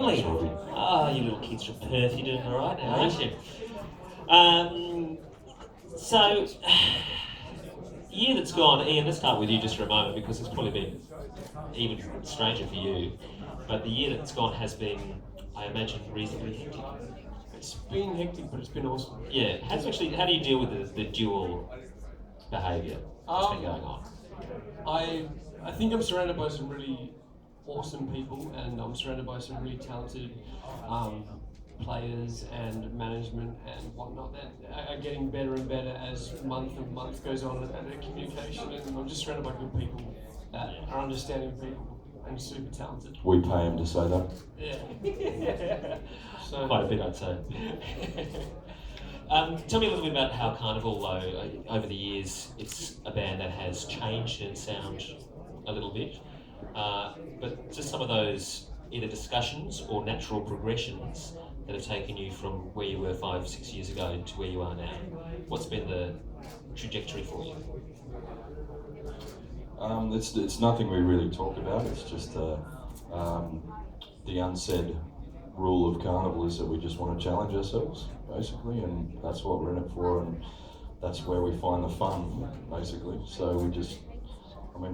You little kids from Perth, you're doing all right now, aren't you? So, year that's gone, Ian, let's start with you just for a moment because it's probably been even stranger for you. But the year that's gone has been, I imagine, reasonably hectic. It's been hectic, but it's been awesome. Yeah, how do you deal with the dual behaviour that's been going on? I think I'm surrounded by some really awesome people, and I'm surrounded by some really talented players and management and whatnot that are getting better and better as month and month goes on at their communication. And I'm just surrounded by good people that are understanding people and super talented. We pay him to say that. Yeah. So Quite a bit, I'd say. Tell me a little bit about how Karnivool, though, over the years, it's a band that has changed in sound a little bit, but just some of those either discussions or natural progressions that have taken you from where you were 5-6 years ago to where you are now. What's been the trajectory for you? It's nothing we really talk about. It's just the unsaid rule of Karnivool is that we just want to challenge ourselves, basically, and that's what we're in it for, and that's where we find the fun, basically. So we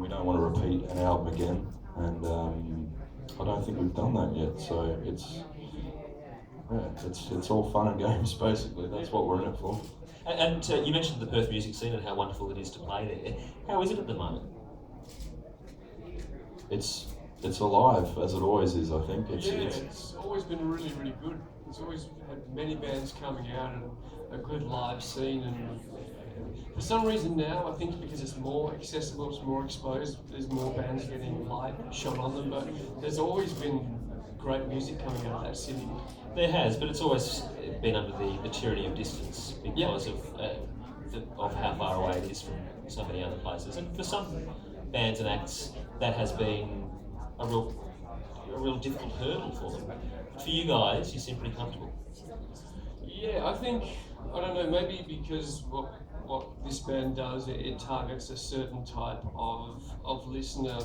don't want to repeat an album again, and I don't think we've done that yet. So it's all fun and games, basically. That's what we're in it for. And you mentioned the Perth music scene and how wonderful it is to play there. How is it at the moment? It's alive, as it always is, I think. It's always been really, really good. It's always had many bands coming out and a good live scene. And for some reason now, I think because it's more accessible, it's more exposed, there's more bands getting light shone on them. But there's always been great music coming out of that city. There has, but it's always been under the tyranny of distance because of how far away it is from so many other places. And for some bands and acts, that has been a real difficult hurdle for them. But for you guys, you seem pretty comfortable. Yeah, I don't know, maybe because what this band does, it targets a certain type of listener.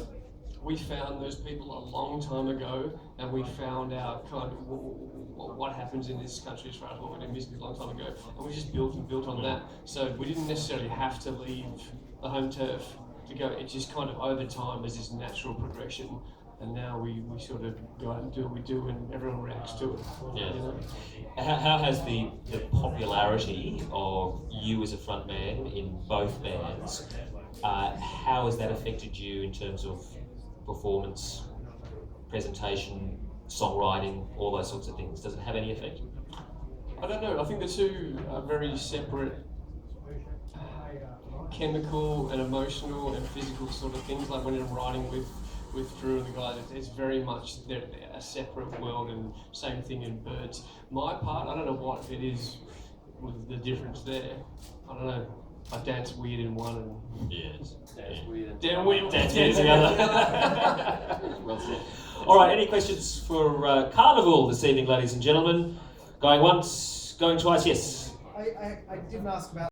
We found those people a long time ago, and we found out kind of what happens in this country as far as what we do music a long time ago, and we just built on that. So we didn't necessarily have to leave the home turf to go. It just kind of over time as this natural progression, and now we sort of go out and do what we do, and everyone reacts to it. Yeah. You know? How has the popularity of you as a frontman in both bands, how has that affected you in terms of performance, presentation, songwriting, all those sorts of things? Does it have any effect? I don't know. I think the two are very separate chemical and emotional and physical sort of things. Like when you're writing with Drew and the guys, it's very much they're a separate world, and same thing in Birds. My part, I don't know what it is with the difference there. I don't know. I dance weird in one and Yes. dance weird in the other. Well said. All right, any questions for Karnivool this evening, ladies and gentlemen? Going once, going twice, yes. I didn't ask about